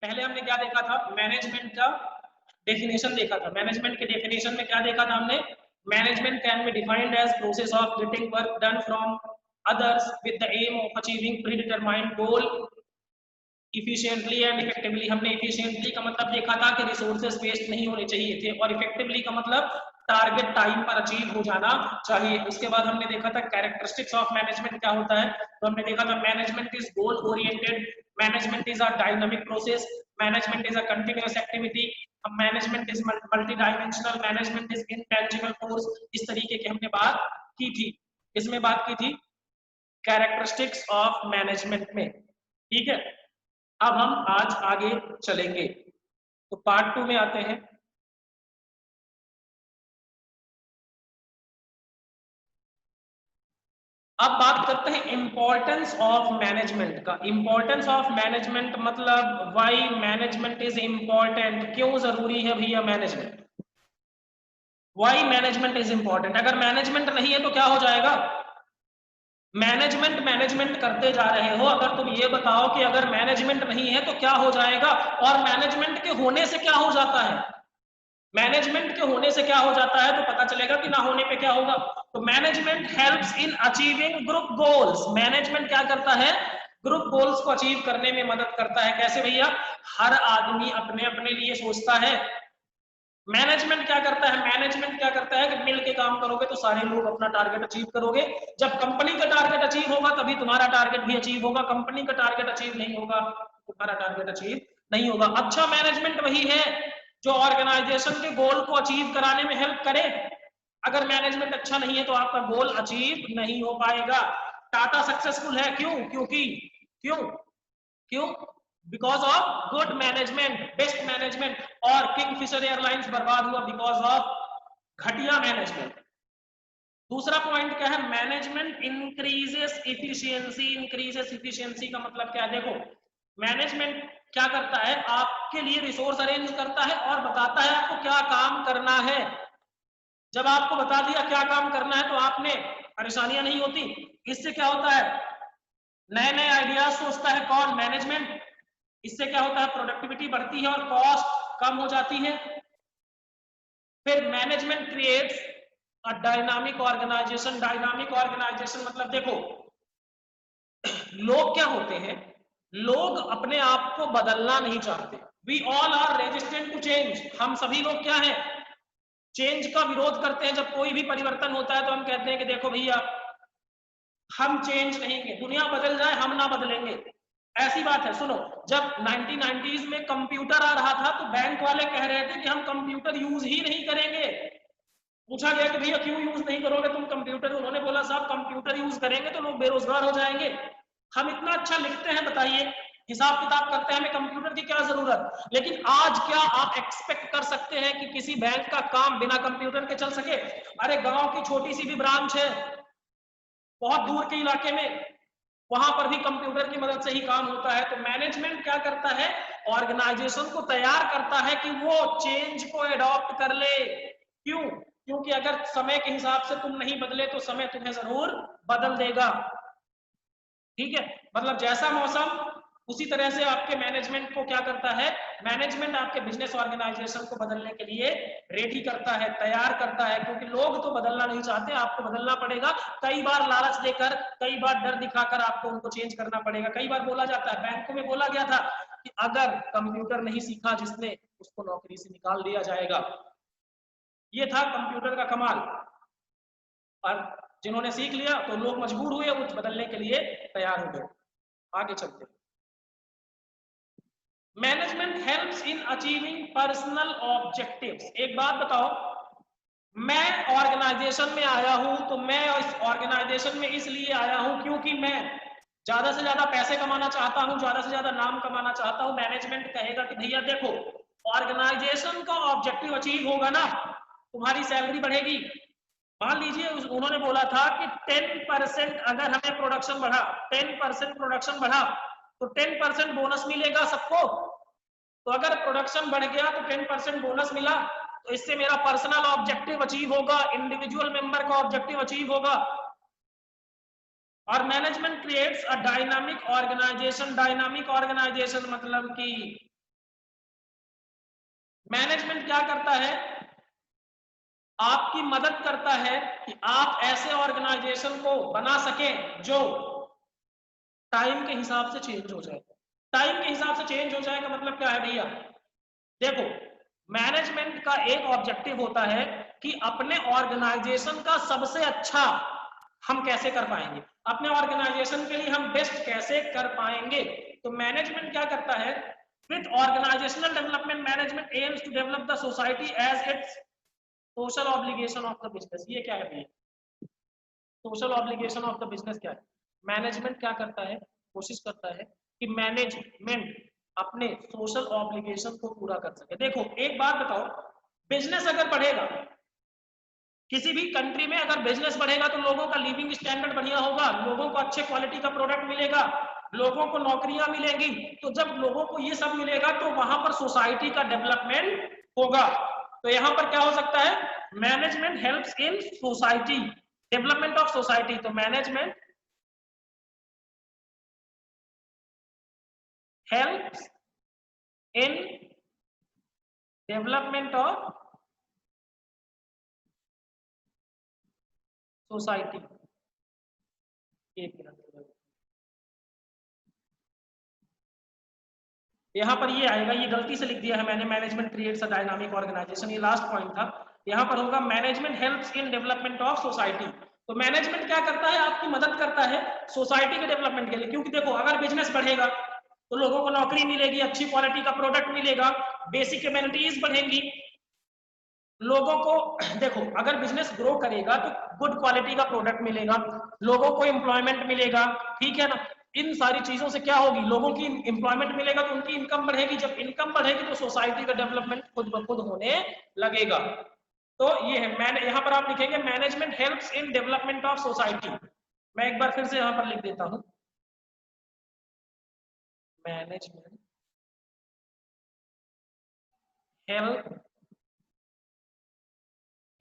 पहले हमने क्या देखा था, मैनेजमेंट का डेफिनेशन देखा था। मैनेजमेंट के डेफिनेशन में क्या देखा था हमने, management can be defined as process of getting work done from others with the aim of achieving predetermined goal efficiently and effectively. हमने इफिशिएंटली का मतलब देखा था कि रिसोर्सेज वेस्ट नहीं होने चाहिए थे, और इफेक्टिवली का मतलब टारगेट टाइम पर अचीव हो जाना चाहिए। उसके बाद हमने देखा था कैरेक्टरिस्टिक्स ऑफ मैनेजमेंट क्या होता है, तो हमने देखा था management is goal oriented, management is a dynamic process, management is a continuous activity, management is multi dimensional, management is intangible force. इस तरीके की हमने बात की थी। इसमें बात की थी कैरेक्टरिस्टिक्स ऑफ मैनेजमेंट में, ठीक है। अब हम आज आगे चलेंगे, तो पार्ट 2 में आते हैं। अब बात करते हैं इंपॉर्टेंस ऑफ मैनेजमेंट का। इंपॉर्टेंस ऑफ मैनेजमेंट मतलब व्हाई मैनेजमेंट इज इंपॉर्टेंट, क्यों जरूरी है भैया management, why management is important. अगर मैनेजमेंट नहीं है तो क्या हो जाएगा, मैनेजमेंट मैनेजमेंट करते जा रहे हो, अगर तुम ये बताओ कि अगर मैनेजमेंट नहीं है तो क्या हो जाएगा, और मैनेजमेंट के होने से क्या हो जाता है, मैनेजमेंट के होने से क्या हो जाता है तो पता चलेगा कि ना होने पे क्या होगा। तो management helps in achieving group goals. Management क्या करता है, ग्रुप गोल्स को अचीव करने में मदद करता है। कैसे भैया, हर आदमी अपने अपने लिए सोचता है, मैनेजमेंट क्या करता है, मैनेजमेंट क्या करता है कि मिल के काम करोगे तो सारे लोग अपना टारगेट अचीव करोगे। जब कंपनी का टारगेट अचीव होगा तभी तुम्हारा टारगेट भी अचीव होगा, कंपनी का टारगेट अचीव नहीं होगा तुम्हारा टारगेट अचीव नहीं होगा। अच्छा मैनेजमेंट वही है जो ऑर्गेनाइजेशन के गोल को अचीव कराने में हेल्प करे। अगर मैनेजमेंट अच्छा नहीं है तो आपका गोल अचीव नहीं हो पाएगा। टाटा सक्सेसफुल है क्यों, क्योंकि क्यों क्यों because of good management, best management. और किंगफिशर एयरलाइंस बर्बाद हुआ बिकॉज ऑफ घटिया मैनेजमेंट। दूसरा पॉइंट क्या है, management increases efficiency. Increases efficiency का मतलब क्या है, देखो मैनेजमेंट क्या करता है, आपके लिए रिसोर्स अरेंज करता है और बताता है आपको क्या काम करना है। जब आपको बता दिया क्या काम करना है तो आपने परेशानियां नहीं होती। इससे क्या होता है, नए नए आइडियाज सोचता है कौन, मैनेजमेंट। इससे क्या होता है, प्रोडक्टिविटी बढ़ती है और कॉस्ट कम हो जाती है। फिर management creates a dynamic organisation. Dynamic organisation मतलब देखो लोग क्या होते हैं, लोग अपने आप को बदलना नहीं चाहते। We all are resistant to change. हम सभी लोग क्या हैं, चेंज का विरोध करते हैं। जब कोई भी परिवर्तन होता है तो हम कहते हैं कि देखो भैया हम चेंज नहीं, दुनिया बदल जाए हम ना बदलेंगे। ऐसी बात है, सुनो जब 1990s में कंप्यूटर आ रहा था तो बैंक वाले कह रहे थे कि हम कंप्यूटर यूज ही नहीं करेंगे। पूछा गया कि भैया क्यों यूज नहीं करोगे तुम कंप्यूटर, उन्होंने बोला साहब कंप्यूटर यूज करेंगे तो लोग बेरोजगार हो जाएंगे। हम इतना अच्छा लिखते हैं, बताइए हिसाब किताब करते हैं, हमें कंप्यूटर की क्या जरूरत। लेकिन आज क्या आप एक्सपेक्ट कर सकते हैं कि किसी बैंक का काम बिना कंप्यूटर के चल सके। अरे गांव की छोटी सी भी ब्रांच है बहुत दूर के इलाके में, वहां पर भी कंप्यूटर की मदद से ही काम होता है। तो मैनेजमेंट क्या करता है, ऑर्गेनाइजेशन को तैयार करता है कि वो चेंज को एडॉप्ट कर ले। क्यों, क्योंकि अगर समय के हिसाब से तुम नहीं बदले तो समय तुम्हें जरूर बदल देगा। ठीक है, मतलब जैसा मौसम उसी तरह से आपके मैनेजमेंट को क्या करता है, मैनेजमेंट आपके बिजनेस ऑर्गेनाइजेशन को बदलने के लिए रेडी करता है, तैयार करता है। क्योंकि लोग तो बदलना नहीं चाहते, आपको बदलना पड़ेगा। कई बार लालच देकर, कई बार डर दिखाकर आपको उनको चेंज करना पड़ेगा। कई बार बोला जाता है, बैंकों में बोला गया था कि अगर कंप्यूटर नहीं सीखा जिसने उसको नौकरी से निकाल दिया जाएगा। ये था कंप्यूटर का कमाल। और जिन्होंने सीख लिया तो लोग मजबूर हुए, कुछ बदलने के लिए तैयार हो गए। आगे चलते हैं। Management helps in achieving personal objectives. एक बात बताओ, मैं ऑर्गेनाइजेशन में आया हूं तो मैं इस ऑर्गेनाइजेशन में इसलिए आया हूं क्योंकि मैं ज्यादा से ज्यादा पैसे कमाना चाहता हूं, ज्यादा से ज्यादा नाम कमाना चाहता हूं। मैनेजमेंट कहेगा कि भैया देखो ऑर्गेनाइजेशन का ऑब्जेक्टिव अचीव होगा ना, तुम्हारी सैलरी बढ़ेगी। मान लीजिए उन्होंने बोला था कि 10% अगर हमें प्रोडक्शन बढ़ा, 10% प्रोडक्शन बढ़ा तो 10% बोनस मिलेगा सबको। तो अगर प्रोडक्शन बढ़ गया तो 10% बोनस मिला, तो इससे मेरा पर्सनल ऑब्जेक्टिव अचीव होगा, इंडिविजुअल मेंबर का ऑब्जेक्टिव अचीव होगा। और management creates a dynamic organisation. Dynamic organisation मतलब कि मैनेजमेंट क्या करता है, आपकी मदद करता है कि आप ऐसे ऑर्गेनाइजेशन को बना सकें जो टाइम के हिसाब से चेंज हो जाए। टाइम के हिसाब से चेंज हो जाए का मतलब क्या है भैया, देखो मैनेजमेंट का एक ऑब्जेक्टिव होता है कि अपने ऑर्गेनाइजेशन का सबसे अच्छा हम कैसे कर पाएंगे, अपने ऑर्गेनाइजेशन के लिए हम बेस्ट कैसे कर पाएंगे। तो मैनेजमेंट क्या करता है, with organisational development management aims to develop the society as its social obligation of the business. ये क्या है भैया, social obligation of the business क्या है, मैनेजमेंट क्या करता है, कोशिश करता है कि मैनेजमेंट अपने सोशल ऑब्लिगेशन को पूरा कर सके। देखो एक बात बताओ, बिजनेस अगर बढ़ेगा, किसी भी कंट्री में अगर बिजनेस बढ़ेगा तो लोगों का लिविंग स्टैंडर्ड बढ़िया होगा, लोगों को अच्छे क्वालिटी का प्रोडक्ट मिलेगा, लोगों को नौकरियां मिलेंगी। तो जब लोगों को ये सब मिलेगा तो वहां पर सोसाइटी का डेवलपमेंट होगा। तो यहां पर क्या हो सकता है, management helps in society, development of society. तो management helps in development of society. एक मिनट, यहाँ पर ये आएगा, ये गलती से लिख दिया है मैंने, management creates a dynamic organisation, ये लास्ट पॉइंट था। यहाँ पर होगा management helps in development of society. तो मैनेजमेंट क्या करता है, आपकी मदद करता है सोसाइटी के डेवलपमेंट के लिए। क्योंकि देखो अगर बिजनेस बढ़ेगा तो लोगों को नौकरी मिलेगी, अच्छी क्वालिटी का प्रोडक्ट मिलेगा, बेसिक एमिनिटीज बढ़ेंगी, लोगों को देखो अगर बिजनेस ग्रो करेगा तो गुड क्वालिटी का प्रोडक्ट मिलेगा, लोगों को एम्प्लॉयमेंट मिलेगा, ठीक है ना। इन सारी चीजों से क्या होगी, लोगों की एम्प्लॉयमेंट मिलेगा तो उनकी इनकम बढ़ेगी, जब इनकम बढ़ेगी तो सोसाइटी का डेवलपमेंट खुद ब खुद होने लगेगा। तो ये है, मैंने यहाँ पर आप लिखेंगे management helps in development of society. मैं एक बार फिर से यहाँ पर लिख देता हूँ, management help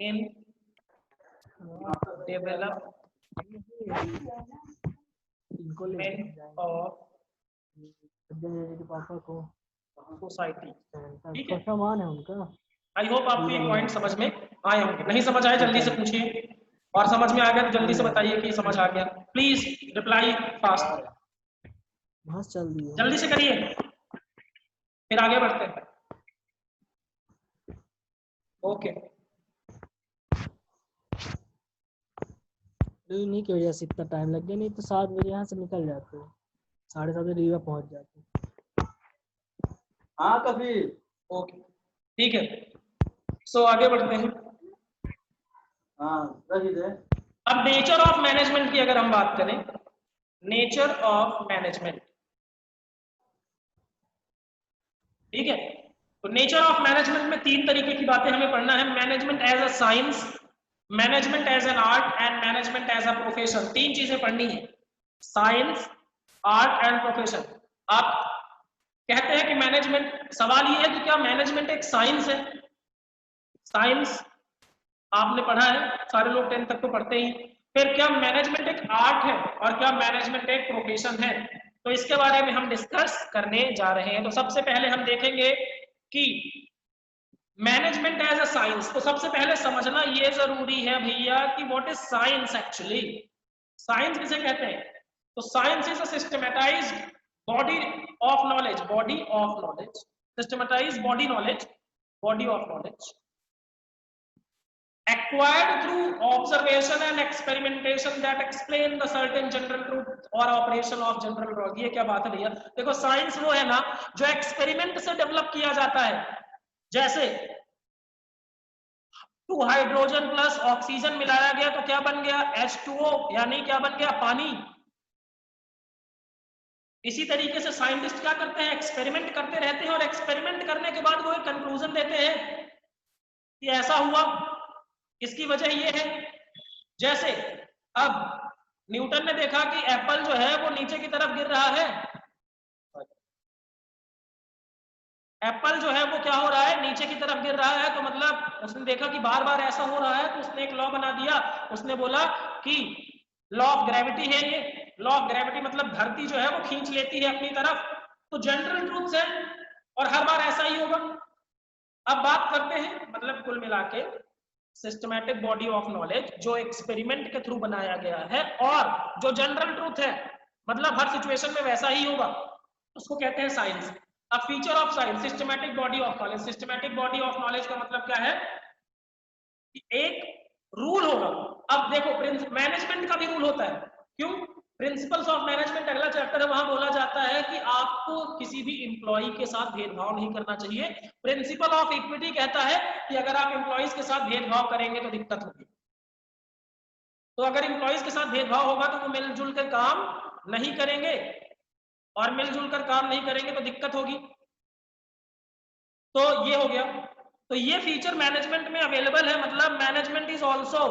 in development of पापा को सोसाइटी। ठीक है, सामान है उनका। आई होप आपको ये पॉइंट समझ में आए होंगे। नहीं समझ आए जल्दी से पूछिए, और समझ में आ गया तो जल्दी से बताइए कि समझ आ गया। प्लीज रिप्लाई फास्ट, बस चल रही है, जल्दी से करिए, फिर आगे बढ़ते हैं। ओके, नहीं की वजह से इतना टाइम लग गया, नहीं तो 7 बजे यहाँ से निकल जाते हैं, 7:30 रीवा पहुंच जाते हैं। हाँ कभी ओके ठीक है, सो आगे बढ़ते हैं। हाँ रही दे। अब नेचर ऑफ मैनेजमेंट की अगर हम बात करें, नेचर ऑफ मैनेजमेंट, ठीक है। तो नेचर ऑफ मैनेजमेंट में 3 तरीके की बातें हमें पढ़ना है, management as a science, management as an art and management as a profession. 3 चीजें पढ़नी है, साइंस, आर्ट एंड प्रोफेशन। आप कहते हैं कि मैनेजमेंट, सवाल ये है कि क्या मैनेजमेंट एक साइंस है। साइंस आपने पढ़ा है, सारे लोग 10th तक तो पढ़ते ही। फिर क्या मैनेजमेंट एक आर्ट है और क्या मैनेजमेंट एक प्रोफेशन है, तो इसके बारे में हम डिस्कस करने जा रहे हैं। तो सबसे पहले हम देखेंगे कि मैनेजमेंट एज अ साइंस। तो सबसे पहले समझना ये जरूरी है भैया कि what is science actually. Science किसे कहते हैं, तो science is a systematized body of knowledge, body of knowledge, systematized body knowledge, body of knowledge acquired through observation and experimentation that explain the certain general truth or operation of general law। ये क्या बात है भैया, देखो science वो है ना जो एक्सपेरिमेंट से डेवलप किया जाता है। जैसे 2 हाइड्रोजन प्लस ऑक्सीजन मिलाया गया तो क्या बन गया, H2O, यानी क्या बन गया, पानी। इसी तरीके से साइंटिस्ट क्या करते हैं, एक्सपेरिमेंट करते रहते हैं और एक्सपेरिमेंट करने के बाद वो एक कंक्लूजन देते हैं कि ऐसा हुआ, इसकी वजह ये है। जैसे अब न्यूटन ने देखा कि एप्पल जो है वो नीचे की तरफ गिर रहा है, एप्पल जो है वो क्या हो रहा है, नीचे की तरफ गिर रहा है। तो मतलब उसने देखा कि बार बार ऐसा हो रहा है, तो उसने एक लॉ बना दिया। उसने बोला कि लॉ ऑफ ग्रेविटी है ये, लॉ ऑफ ग्रेविटी मतलब धरती जो है वो खींच लेती है अपनी तरफ। तो जनरल ट्रूथ है और हर बार ऐसा ही होगा। अब बात करते हैं मतलब कुल मिला के सिस्टमैटिक बॉडी ऑफ नॉलेज जो एक्सपेरिमेंट के थ्रू बनाया गया है और जो जनरल ट्रूथ है मतलब हर सिचुएशन में वैसा ही होगा, उसको कहते हैं साइंस। अब feature of science, systematic body of knowledge. Systematic body of knowledge का मतलब क्या है कि एक रूल होगा। अब देखो मैनेजमेंट का भी रूल होता है, क्यों? प्रिंसिपल्स ऑफ मैनेजमेंट अगला चैप्टर है, वहां बोला जाता है कि आपको किसी भी एम्प्लॉय के साथ भेदभाव नहीं करना चाहिए। प्रिंसिपल ऑफ इक्विटी कहता है कि अगर आप एम्प्लॉयज के साथ भेदभाव करेंगे तो दिक्कत होगी। तो अगर एम्प्लॉयज के साथ भेदभाव होगा तो वो मिलजुल कर काम नहीं करेंगे, और मिलजुल कर काम नहीं करेंगे तो दिक्कत होगी। तो ये हो गया। तो ये फीचर मैनेजमेंट में अवेलेबल है, मतलब management is also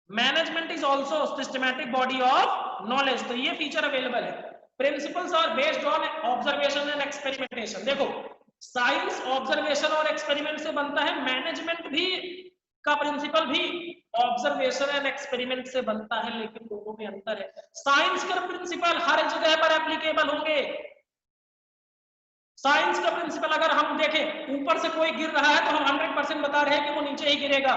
management is also systematic body of knowledge. तो ये फीचर अवेलेबल है। Principles are based on observation and experimentation. देखो साइंस ऑब्जर्वेशन और एक्सपेरिमेंट से बनता है, मैनेजमेंट भी का प्रिंसिपल भी ऑब्जर्वेशन एंड एक्सपेरिमेंट से बनता है, लेकिन दोनों में अंतर है। साइंस का प्रिंसिपल हर जगह पर एप्लीकेबल होंगे। साइंस का प्रिंसिपल अगर हम देखें ऊपर से कोई गिर रहा है तो हम 100% बता रहे हैं कि वो नीचे ही गिरेगा,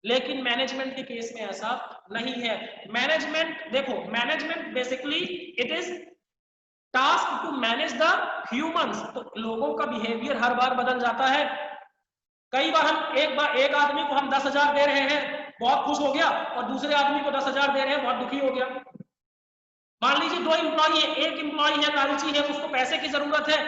लेकिन मैनेजमेंट के केस में ऐसा नहीं है। मैनेजमेंट देखो, management basically it is task to manage the humans. तो लोगों का बिहेवियर हर बार बदल जाता है। कई बार हम एक आदमी को हम 10,000 दे रहे हैं, बहुत खुश हो गया, और दूसरे आदमी को 10,000 दे रहे हैं, बहुत दुखी हो गया। मान लीजिए दो एम्प्लॉय है, एक एम्प्लॉय है लालची है, उसको पैसे की जरूरत है,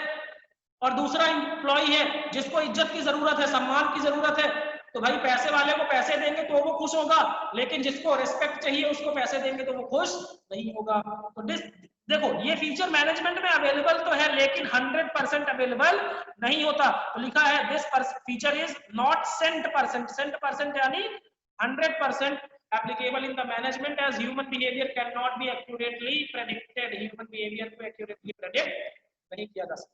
और दूसरा एम्प्लॉय है जिसको इज्जत की जरूरत है, सम्मान की जरूरत है। तो भाई पैसे वाले को पैसे देंगे तो वो खुश होगा, लेकिन जिसको रिस्पेक्ट चाहिए उसको पैसे देंगे तो वो खुश नहीं होगा। तो देखो ये फीचर मैनेजमेंट में अवेलेबल तो है, लेकिन 100% अवेलेबल नहीं होता। तो लिखा है दिस फीचर इज नॉट 100%, 100% यानी 100% applicable in the management as human behavior cannot be accurately predicted। human behavior को accurately predict नहीं किया जा सकता।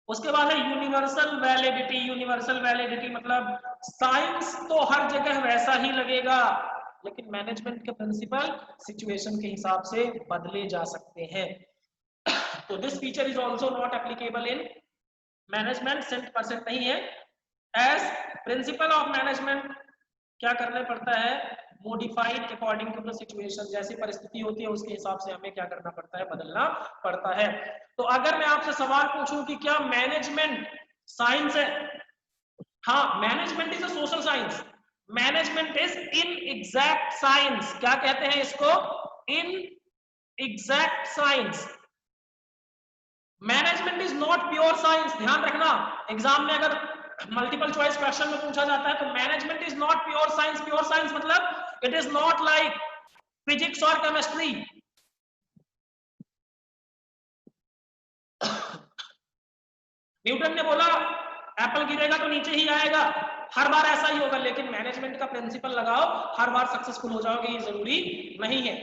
उसके बाद है यूनिवर्सल वैलिडिटी। यूनिवर्सल वैलिडिटी मतलब साइंस तो हर जगह वैसा ही लगेगा, लेकिन मैनेजमेंट के प्रिंसिपल सिचुएशन के हिसाब से बदले जा सकते हैं। तो this feature is also not applicable in management, 100% नहीं है। एज प्रिंसिपल ऑफ मैनेजमेंट क्या करना पड़ता है, modified according to the situation. जैसी परिस्थिति होती है उसके हिसाब से हमें क्या करना पड़ता है, बदलना पड़ता है। तो अगर मैं आपसे सवाल पूछूं कि क्या मैनेजमेंट साइंस है? हाँ, management is a social science. Management is in exact science. क्या कहते हैं इसको? In exact science. Management is not pure science. ध्यान रखना, एग्जाम में अगर मल्टीपल चॉइस क्वेश्चन में पूछा जाता है तो management is not pure science. Pure science मतलब it is not like physics और केमिस्ट्री। न्यूटन ने बोला एप्पल गिरेगा तो नीचे ही आएगा, हर बार ऐसा ही होगा, लेकिन मैनेजमेंट का प्रिंसिपल लगाओ हर बार सक्सेसफुल हो जाओगे, ये जरूरी नहीं है।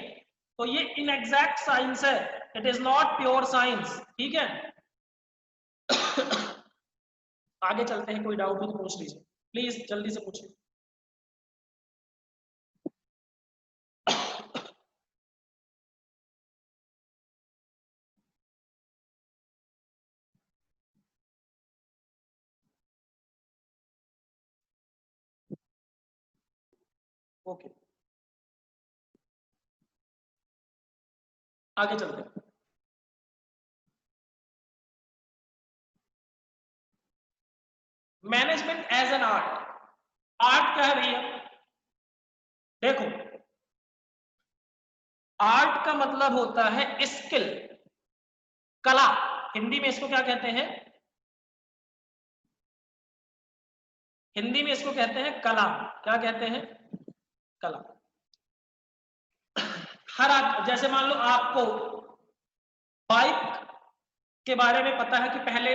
तो ये इनएग्जैक्ट साइंस है, it is not pure science. ठीक है, आगे चलते हैं। कोई डाउट हो तो पूछ लीजिए, प्लीज जल्दी से पूछिए। ओके, आगे चलते हैं। Management as an art. Art क्या है भैया? देखो, आर्ट का मतलब होता है स्किल, कला। हिंदी में इसको क्या कहते हैं? हिंदी में इसको कहते हैं कला। क्या कहते हैं? कला। जैसे मान लो आपको बाइक के बारे में पता है कि पहले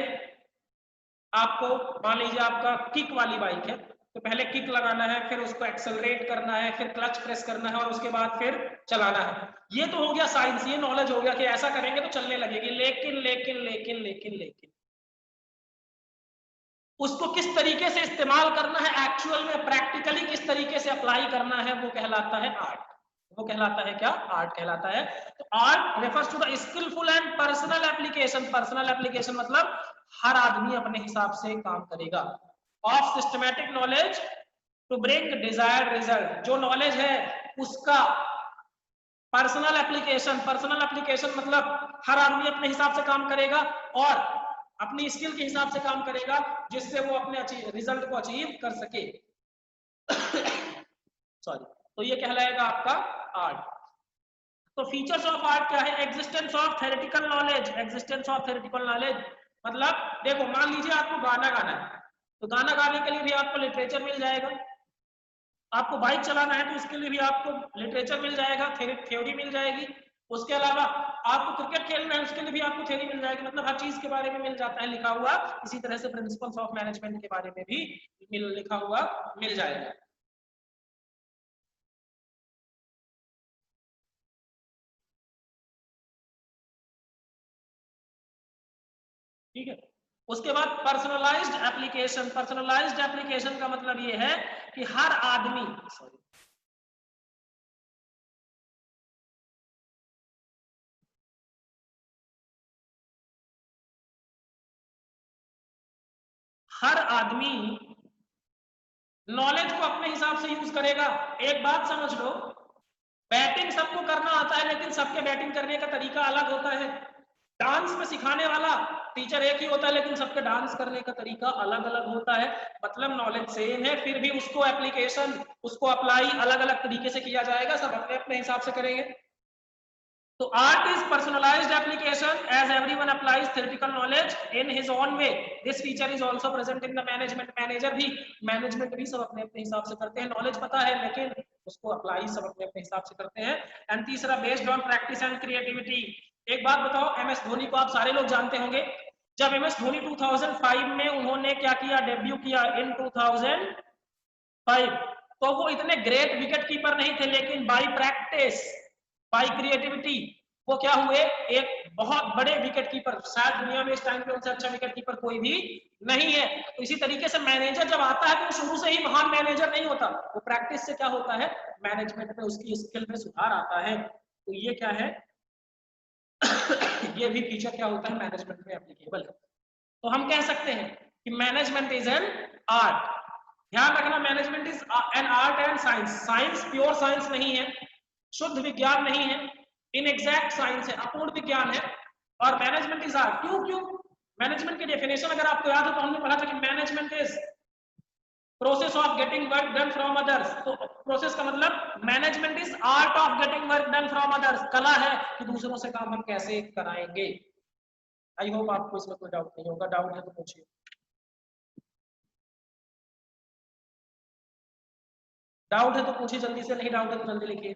आपको, मान लीजिए आपका किक वाली बाइक है, तो पहले किक लगाना है, फिर उसको एक्सेलरेट करना है, फिर क्लच प्रेस करना है, और उसके बाद फिर चलाना है। ये तो हो गया साइंस, ये नॉलेज हो गया कि ऐसा करेंगे तो चलने लगेगी। लेकिन लेकिन लेकिन लेकिन लेकिन उसको किस तरीके से इस्तेमाल करना है, एक्चुअल में प्रैक्टिकली किस तरीके से अप्लाई करना है, वो कहलाता है आर्ट। वो कहलाता है क्या? आर्ट कहलाता है। तो art refers to the skilful and personal application. Personal application मतलब हर आदमी अपने हिसाब से काम करेगा। Of systematic knowledge to bring desired result. जो नॉलेज है उसका पर्सनल एप्लीकेशन। पर्सनल एप्लीकेशन मतलब हर आदमी अपने हिसाब से काम करेगा और अपनी स्किल के हिसाब से काम करेगा, जिससे वो अपने रिजल्ट को अचीव कर सके। सॉरी, तो ये कहलाएगा आपका आर्ट। तो फीचर्स ऑफ आर्ट क्या है? Existence of theoretical knowledge. Existence of theoretical knowledge मतलब देखो, मान लीजिए आपको गाना गाना है, तो गाना गाने के लिए भी आपको लिटरेचर मिल जाएगा। आपको बाइक चलाना है तो उसके लिए भी आपको लिटरेचर मिल जाएगा, थ्योरी मिल जाएगी। उसके अलावा आपको क्रिकेट खेलना है, उसके लिए भी आपको थ्योरी मिल जाएगी। मतलब हर चीज के बारे में मिल जाता है लिखा हुआ। इसी तरह से प्रिंसिपल्स ऑफ मैनेजमेंट के बारे में भी लिखा हुआ मिल जाएगा। ठीक है। उसके बाद पर्सनलाइज्ड एप्लीकेशन। पर्सनलाइज्ड एप्लीकेशन का मतलब ये है कि हर आदमी, सॉरी, हर आदमी नॉलेज को अपने हिसाब से यूज करेगा। एक बात समझ लो, बैटिंग सबको करना आता है, लेकिन सबके बैटिंग करने का तरीका अलग होता है। डांस में सिखाने वाला टीचर एक ही होता है, लेकिन सबके डांस करने का तरीका अलग अलग होता है। मतलब नॉलेज सेम है, फिर भी उसको एप्लीकेशन, उसको अप्लाई अलग अलग तरीके से किया जाएगा। सब अपने अपने हिसाब से करेंगे। तो art is personalized application as everyone applies theoretical knowledge in his own way. This feature is also present in the management. Management भी सब अपने अपने हिसाब से करते हैं। नॉलेज पता है लेकिन उसको अप्लाई सब अपने अपने हिसाब से करते हैं। एंड तीसरा, based on practice and creativity. एक बात बताओ, एम एस धोनी को आप सारे लोग जानते होंगे। जब एम एस धोनी 2005 में उन्होंने क्या किया, डेब्यू किया इन 2005, तो वो इतने ग्रेट विकेट कीपर नहीं थे, लेकिन बाई प्रैक्टिस, बाई क्रिएटिविटी वो क्या हुए, एक बहुत बड़े विकेट कीपर। शायद दुनिया में इस टाइम पे उनसे अच्छा विकेट कीपर कोई भी नहीं है। तो इसी तरीके से मैनेजर जब आता है तो वो शुरू से ही महान मैनेजर नहीं होता, वो प्रैक्टिस से क्या होता है, मैनेजमेंट में उसकी स्किल में सुधार आता है। तो ये क्या है, ये भी फीचर क्या होता है, मैनेजमेंट में एप्लीकेबल है। तो हम कह सकते हैं कि मैनेजमेंट इज एन आर्ट। ध्यान रखना, management is an art and science. Science pure science नहीं है, शुद्ध विज्ञान नहीं है, इनएग्जैक्ट साइंस है, अपूर्ण विज्ञान है। और मैनेजमेंट इज आर्ट। क्यों? मैनेजमेंट की डेफिनेशन अगर आपको याद हो तो हमने पढ़ा था कि management is process of getting work done from others. तो प्रोसेस का मतलब management is art of getting work done from others. कला है कि दूसरों से काम हम कैसे कराएंगे। आई होप आपको इसमें कोई डाउट नहीं होगा। डाउट है तो पूछिए। डाउट है तो पूछिए जल्दी से, नहीं डाउट है तो जल्दी लिखिए।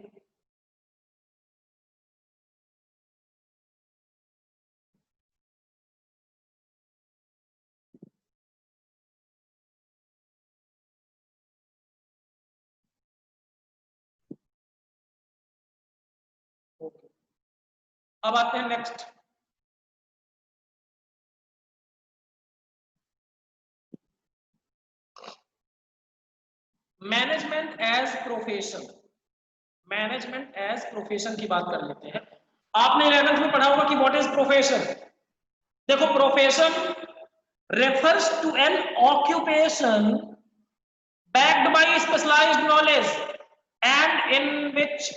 ओके, अब आते हैं next. Management as profession. Management as profession की बात कर लेते हैं। आपने 11th में पढ़ा होगा कि व्हाट इज प्रोफेशन। देखो, profession refers to an occupation backed by specialized knowledge and in which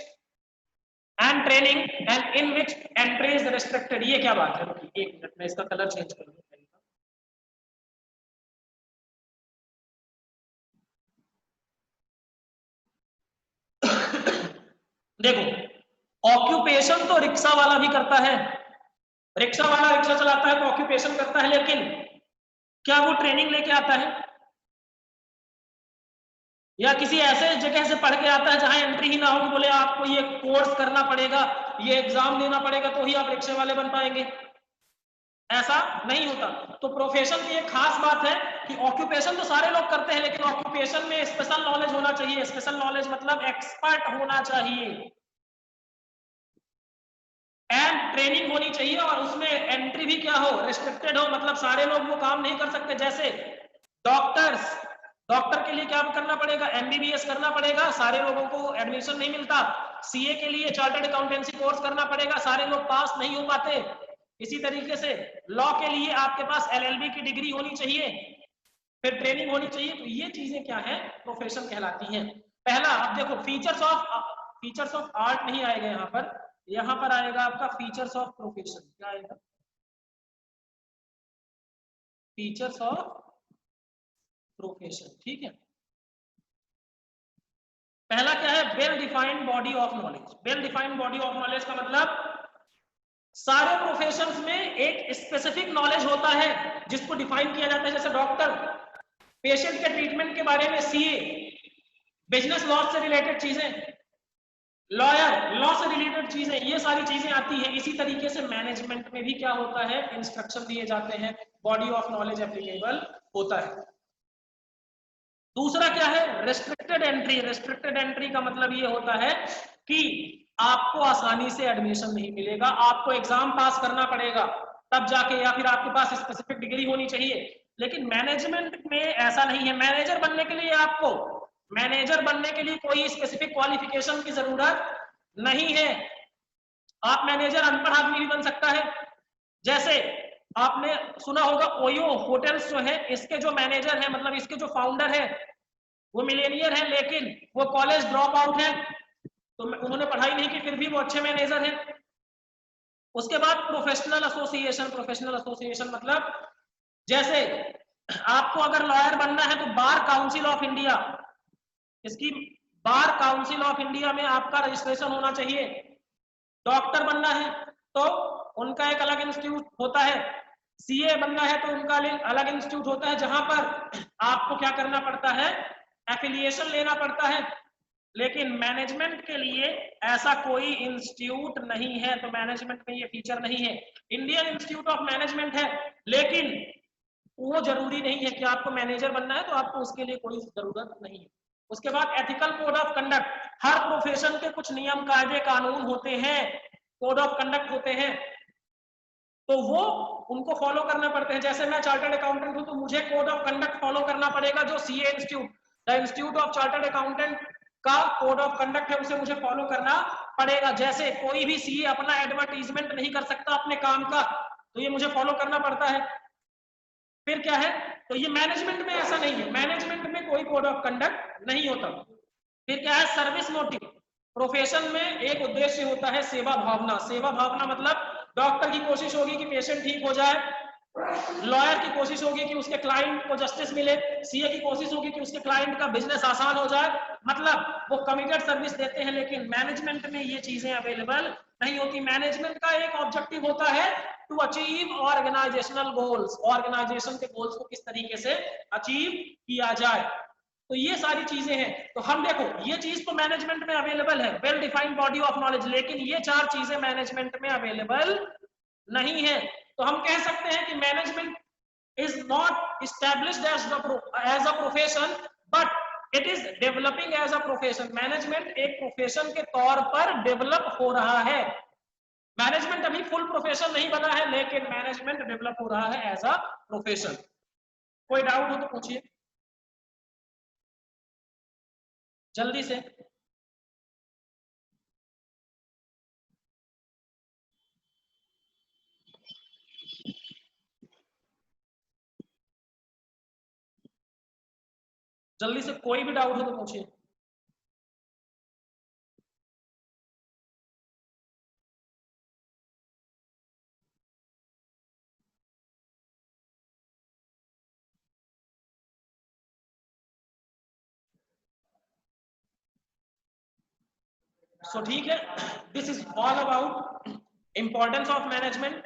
and training and in which entry is restricted। ये क्या बात है? एक मिनट में इसका कलर चेंज कर दूं। देखो, ऑक्यूपेशन तो रिक्शा वाला भी करता है, रिक्शा वाला रिक्शा चलाता है तो ऑक्यूपेशन करता है, लेकिन क्या वो ट्रेनिंग लेके आता है? या किसी ऐसे जगह से पढ़ के आता है जहां एंट्री ही ना हो कि बोले आपको ये कोर्स करना पड़ेगा, ये एग्जाम देना पड़ेगा तो ही आप रिक्शे वाले बन पाएंगे? ऐसा नहीं होता। तो प्रोफेशन की एक खास बात है कि ऑक्यूपेशन तो सारे लोग करते हैं, लेकिन ऑक्यूपेशन में स्पेशल नॉलेज होना चाहिए। स्पेशल नॉलेज मतलब एक्सपर्ट होना चाहिए एंड ट्रेनिंग होनी चाहिए, और उसमें एंट्री भी क्या हो, रिस्ट्रिक्टेड हो। मतलब सारे लोग वो काम नहीं कर सकते। जैसे डॉक्टर के लिए क्या करना पड़ेगा, एमबीबीएस करना पड़ेगा, सारे लोगों को एडमिशन नहीं मिलता। सीए के लिए चार्टर्ड अकाउंटेंसी कोर्स करना पड़ेगा, सारे लोग पास नहीं हो पाते। इसी तरीके से लॉ के लिए आपके पास एलएलबी की डिग्री होनी चाहिए, फिर ट्रेनिंग होनी चाहिए। तो ये चीजें क्या है, प्रोफेशन कहलाती हैं। पहला, अब देखो फीचर्स ऑफ आर्ट नहीं आएगा यहाँ पर आएगा आपका फीचर्स ऑफ प्रोफेशन। क्या आएगा? फीचर्स ऑफ प्रोफेशन, ठीक है। पहला क्या है, well defined body of knowledge. Well defined body of knowledge का मतलब सारे प्रोफेशंस में एक स्पेसिफिक नॉलेज होता है जिसको डिफाइन किया जाता है। जैसे डॉक्टर पेशेंट के ट्रीटमेंट के बारे में, सीए बिजनेस लॉ से रिलेटेड चीजें, लॉयर लॉ से रिलेटेड चीजें, ये सारी चीजें आती है। इसी तरीके से मैनेजमेंट में भी क्या होता है, इंस्ट्रक्शन दिए जाते हैं, बॉडी ऑफ नॉलेज एप्लीकेबल होता है। दूसरा क्या है, रेस्ट्रिक्टेड एंट्री। रेस्ट्रिक्टेड एंट्री का मतलब ये होता है कि आपको आसानी से एडमिशन नहीं मिलेगा, आपको एग्जाम पास करना पड़ेगा तब जाके, या फिर आपके पास स्पेसिफिक डिग्री होनी चाहिए। लेकिन मैनेजमेंट में ऐसा नहीं है। मैनेजर बनने के लिए कोई स्पेसिफिक क्वालिफिकेशन की जरूरत नहीं है। आप मैनेजर अनपढ़ आदमी भी बन सकता है। जैसे आपने सुना होगा ओयो होटल्स जो है, इसके जो मैनेजर है, मतलब इसके जो फाउंडर है, वो मिलेनियर है, लेकिन वो कॉलेज ड्रॉप आउट है, तो उन्होंने पढ़ाई नहीं की, फिर भी वो अच्छे मैनेजर हैं। उसके बाद प्रोफेशनल एसोसिएशन। प्रोफेशनल एसोसिएशन मतलब जैसे आपको अगर लॉयर बनना है तो बार काउंसिल ऑफ इंडिया, इसकी बार काउंसिल ऑफ इंडिया में आपका रजिस्ट्रेशन होना चाहिए। डॉक्टर बनना है तो उनका एक अलग इंस्टीट्यूट होता है। सीए बनना है तो उनका अलग इंस्टीट्यूट होता है, जहां पर आपको क्या करना पड़ता है, एफिलिएशन लेना पड़ता है। लेकिन मैनेजमेंट के लिए ऐसा कोई इंस्टीट्यूट नहीं है, तो मैनेजमेंट में ये फीचर नहीं है। इंडियन इंस्टीट्यूट ऑफ मैनेजमेंट है, लेकिन वो जरूरी नहीं है कि आपको मैनेजर बनना है तो आपको उसके लिए कोई जरूरत नहीं है। उसके बाद ethical code of conduct. Her profession के कुछ नियम कायदे कानून होते हैं, कोड ऑफ कंडक्ट होते हैं, तो वो उनको फॉलो करना पड़ते हैं। जैसे मैं चार्टर्ड अकाउंटेंट हूं तो मुझे कोड ऑफ कंडक्ट फॉलो करना पड़ेगा, जो CA institute, the institute of chartered accountant का कोड ऑफ कंडक्ट है, उसे मुझे फॉलो करना पड़ेगा। जैसे कोई भी सीए अपना एडवर्टीजमेंट नहीं कर सकता अपने काम का, तो ये मुझे फॉलो करना पड़ता है। फिर क्या है, तो ये मैनेजमेंट में ऐसा नहीं है, मैनेजमेंट में कोई कोड ऑफ कंडक्ट नहीं होता। फिर क्या है, सर्विस मोटिव। प्रोफेशन में एक उद्देश्य होता है, सेवा भावना। सेवा भावना मतलब डॉक्टर की कोशिश होगी कि पेशेंट ठीक हो जाए, लॉयर की कोशिश होगी कि उसके क्लाइंट को जस्टिस मिले, सीए की कोशिश होगी कि उसके क्लाइंट का बिजनेस आसान हो जाए, मतलब वो कमिटेड सर्विस देते हैं। लेकिन मैनेजमेंट में ये चीजें अवेलेबल नहीं होती। मैनेजमेंट का एक ऑब्जेक्टिव होता है to achieve organisational goals. Organisation के गोल्स को किस तरीके से अचीव किया जाए, तो ये सारी चीजें हैं। तो हम देखो, ये चीज तो मैनेजमेंट में अवेलेबल है, well defined body of knowledge, लेकिन ये चार चीजें मैनेजमेंट में अवेलेबल नहीं है। तो हम कह सकते हैं कि management is not established as a profession, but it is developing as a profession. Management एक प्रोफेशन के तौर पर डेवलप हो रहा है। मैनेजमेंट अभी फुल प्रोफेशन नहीं बना है, लेकिन मैनेजमेंट डेवलप हो रहा है एज अ प्रोफेशन। कोई डाउट हो तो पूछिए जल्दी से। जल्दी से कोई भी डाउट हो तो पूछिए। So ठीक है, this is all about importance of management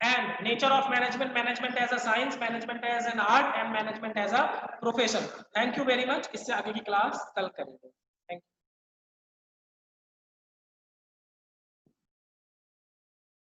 and nature of management, management as a science, management as an art and management as a profession. Thank you very much. इससे आगे की क्लास कल करेंगे।